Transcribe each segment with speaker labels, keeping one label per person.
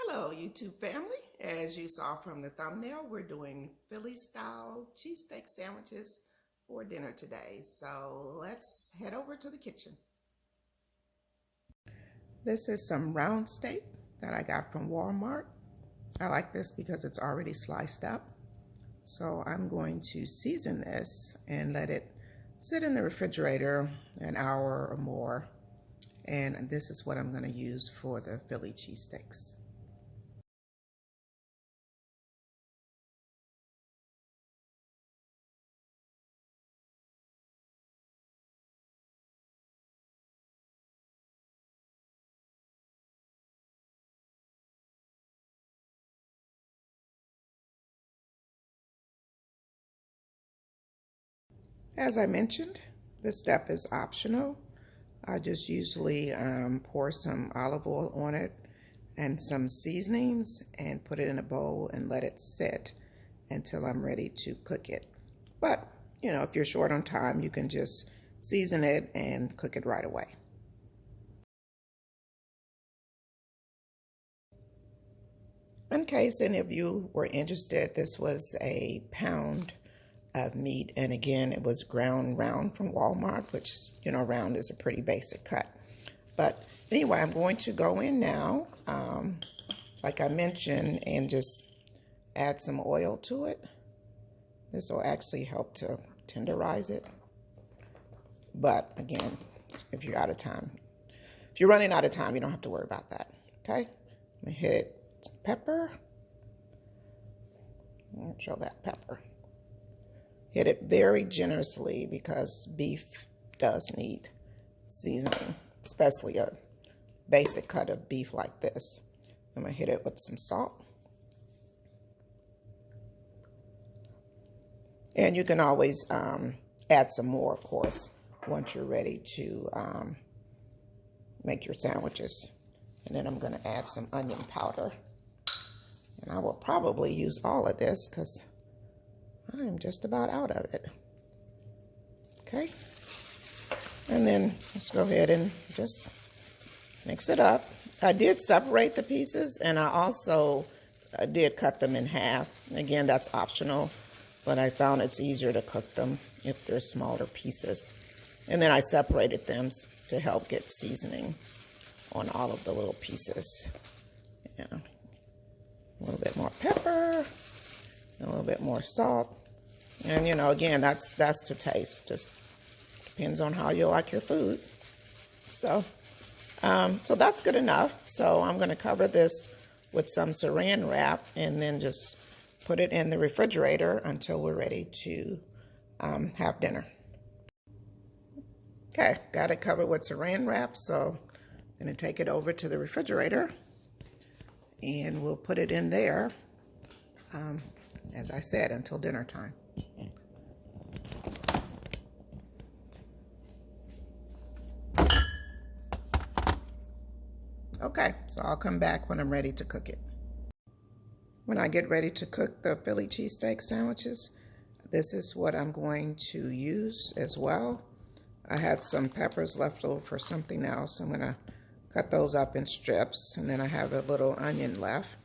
Speaker 1: Hello, YouTube family. As you saw from the thumbnail, we're doing Philly-style cheesesteak sandwiches for dinner today. So let's head over to the kitchen. This is some round steak that I got from Walmart. I like this because it's already sliced up. So I'm going to season this and let it sit in the refrigerator an hour or more. And this is what I'm going to use for the Philly cheesesteaks. As I mentioned, this step is optional. I just usually pour some olive oil on it and some seasonings and put it in a bowl and let it sit until I'm ready to cook it. But, you know, if you're short on time, you can just season it and cook it right away. In case any of you were interested, this was a pound of meat, and again, it was ground round from Walmart, which, you know, round is a pretty basic cut. But anyway, I'm going to go in now, like I mentioned, and just add some oil to it. This will actually help to tenderize it. But again, if you're out of time, if you're running out of time, you don't have to worry about that. Okay, I'm gonna hit some pepper. I'll show that pepper. Hit it very generously because beef does need seasoning, especially a basic cut of beef like this. I'm gonna hit it with some salt. And you can always add some more, of course, once you're ready to make your sandwiches. And then I'm gonna add some onion powder. And I will probably use all of this because I'm just about out of it. Okay. And then let's go ahead and just mix it up. I did separate the pieces, and I also did cut them in half. Again, that's optional, but I found it's easier to cook them if they're smaller pieces. And then I separated them to help get seasoning on all of the little pieces. Yeah. A little bit more pepper, a little bit more salt. And, you know, again, that's to taste. Just depends on how you like your food. So that's good enough. So I'm going to cover this with some saran wrap and then just put it in the refrigerator until we're ready to have dinner. Okay, got it covered with saran wrap. So I'm going to take it over to the refrigerator and we'll put it in there, as I said, until dinner time. Okay, so I'll come back when I'm ready to cook it. When I get ready to cook the Philly cheesesteak sandwiches, this is what I'm going to use as well. I had some peppers left over for something else. I'm gonna cut those up in strips, and then I have a little onion left.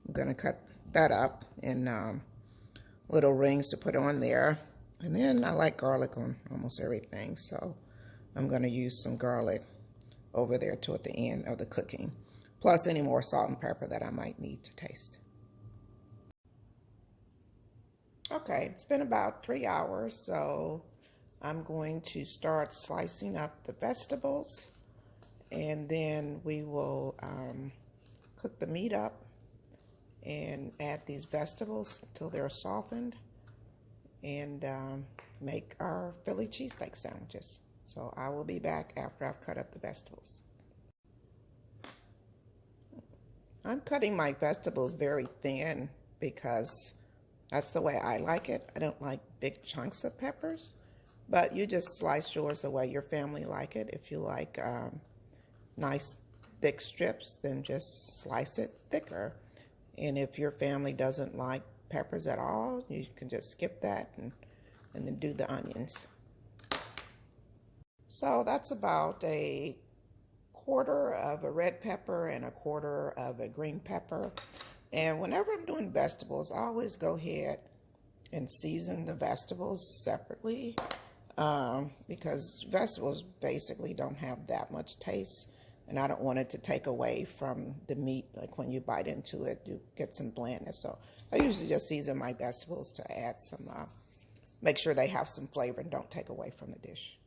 Speaker 1: I'm gonna cut that up in little rings to put on there. And then I like garlic on almost everything, so I'm gonna use some garlic over there toward the end of the cooking, plus any more salt and pepper that I might need to taste. Okay, it's been about 3 hours, so I'm going to start slicing up the vegetables, and then we will cook the meat up and add these vegetables until they're softened and make our Philly cheesesteak sandwiches. So I will be back after I've cut up the vegetables. I'm cutting my vegetables very thin because that's the way I like it. I don't like big chunks of peppers, but you just slice yours the way your family like it. If you like nice thick strips, then just slice it thicker. And if your family doesn't like peppers at all, you can just skip that and then do the onions. So that's about a quarter of a red pepper and a quarter of a green pepper. And whenever I'm doing vegetables, I always go ahead and season the vegetables separately because vegetables basically don't have that much taste, and I don't want it to take away from the meat. Like when you bite into it, you get some blandness. So I usually just season my vegetables to add some, make sure they have some flavor and don't take away from the dish.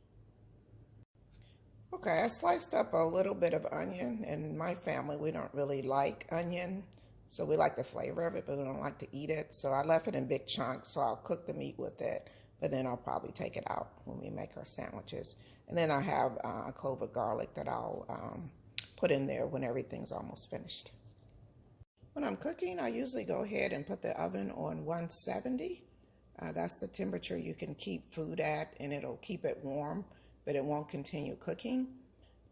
Speaker 1: Okay, I sliced up a little bit of onion. In my family, we don't really like onion, so we like the flavor of it, but we don't like to eat it. So I left it in big chunks, so I'll cook the meat with it, but then I'll probably take it out when we make our sandwiches. And then I have a clove of garlic that I'll put in there when everything's almost finished. When I'm cooking, I usually go ahead and put the oven on 170. That's the temperature you can keep food at, and it'll keep it warm, but it won't continue cooking.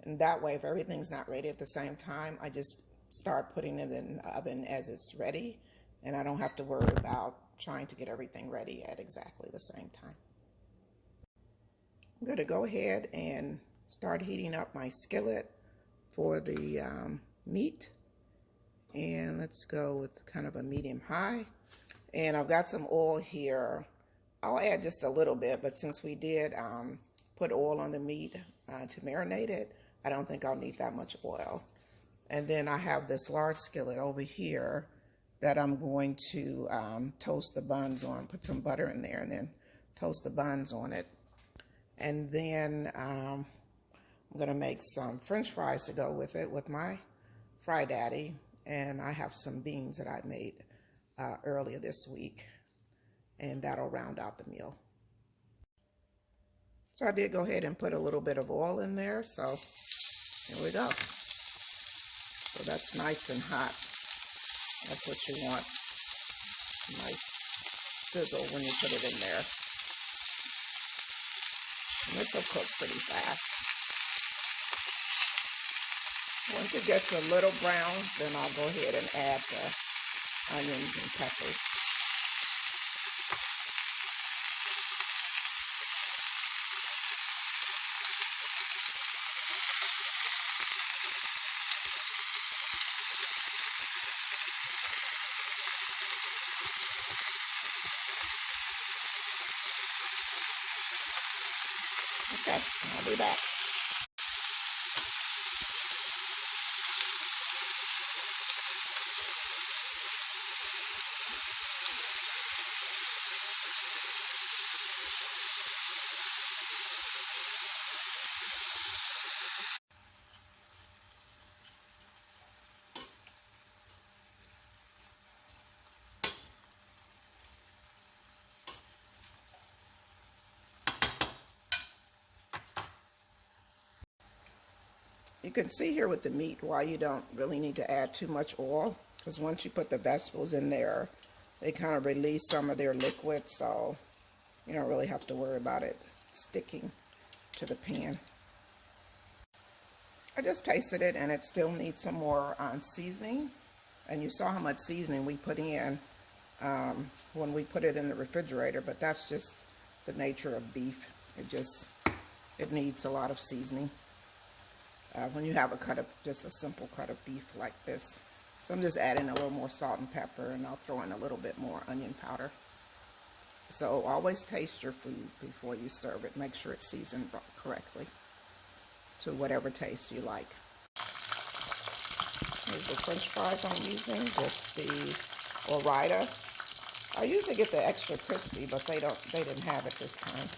Speaker 1: And that way, if everything's not ready at the same time, I just start putting it in the oven as it's ready, and I don't have to worry about trying to get everything ready at exactly the same time. I'm going to go ahead and start heating up my skillet for the meat, and let's go with kind of a medium high. And I've got some oil here. I'll add just a little bit, but since we did put oil on the meat to marinate it, I don't think I'll need that much oil. And then I have this large skillet over here that I'm going to toast the buns on, put some butter in there and then toast the buns on it. And then I'm gonna make some French fries to go with it with my Fry Daddy. And I have some beans that I made earlier this week, and that'll round out the meal. So I did go ahead and put a little bit of oil in there, so here we go. So that's nice and hot. That's what you want. Nice sizzle when you put it in there. And this will cook pretty fast. Once it gets a little brown, then I'll go ahead and add the onions and peppers. Okay, I'll be back. You can see here with the meat why you don't really need to add too much oil, because once you put the vegetables in there, they kind of release some of their liquid, so you don't really have to worry about it sticking to the pan. I just tasted it and it still needs some more seasoning, and you saw how much seasoning we put in when we put it in the refrigerator, but that's just the nature of beef. It needs a lot of seasoning when you have just a simple cut of beef like this. So I'm just adding a little more salt and pepper, and I'll throw in a little bit more onion powder. So always taste your food before you serve it. Make sure it's seasoned correctly to whatever taste you like. Here's the French fries I'm using, just the Ore-Ida. I usually get the extra crispy, but they didn't have it this time.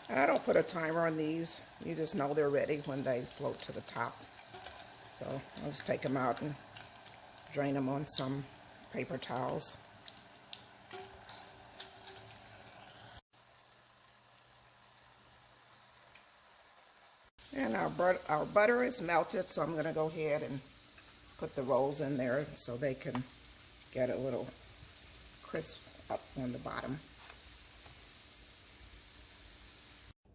Speaker 1: And I don't put a timer on these. You just know they're ready when they float to the top. So I'll just take them out and drain them on some paper towels. And our butter is melted, so I'm going to go ahead and put the rolls in there so they can get a little crisp up on the bottom.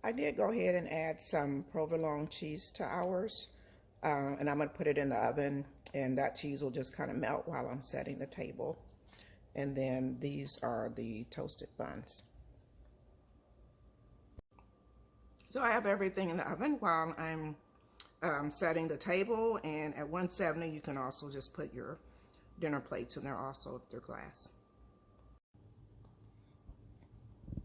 Speaker 1: I did go ahead and add some provolone cheese to ours, and I'm going to put it in the oven, and that cheese will just kind of melt while I'm setting the table. And then these are the toasted buns. So I have everything in the oven while I'm setting the table, and at 170 you can also just put your dinner plates in there also if they're glass.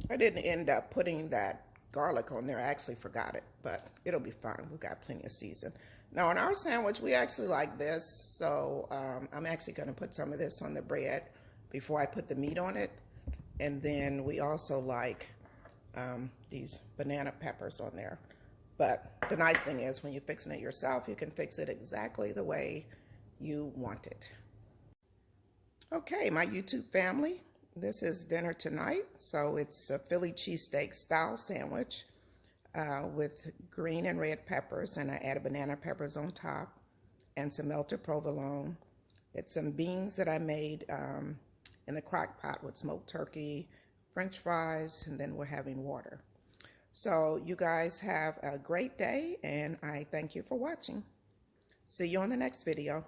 Speaker 1: I didn't end up putting that garlic on there. I actually forgot it, but it'll be fine. We've got plenty of season. Now on our sandwich, we actually like this, so I'm actually going to put some of this on the bread before I put the meat on it. And then we also like these banana peppers on there. But the nice thing is when you're fixing it yourself, you can fix it exactly the way you want it. Okay, my YouTube family, this is dinner tonight. So it's a Philly cheesesteak style sandwich with green and red peppers, and I added banana peppers on top and some melted provolone. It's some beans that I made in the crock pot with smoked turkey, French fries, and then we're having water. So you guys have a great day, and I thank you for watching. See you on the next video.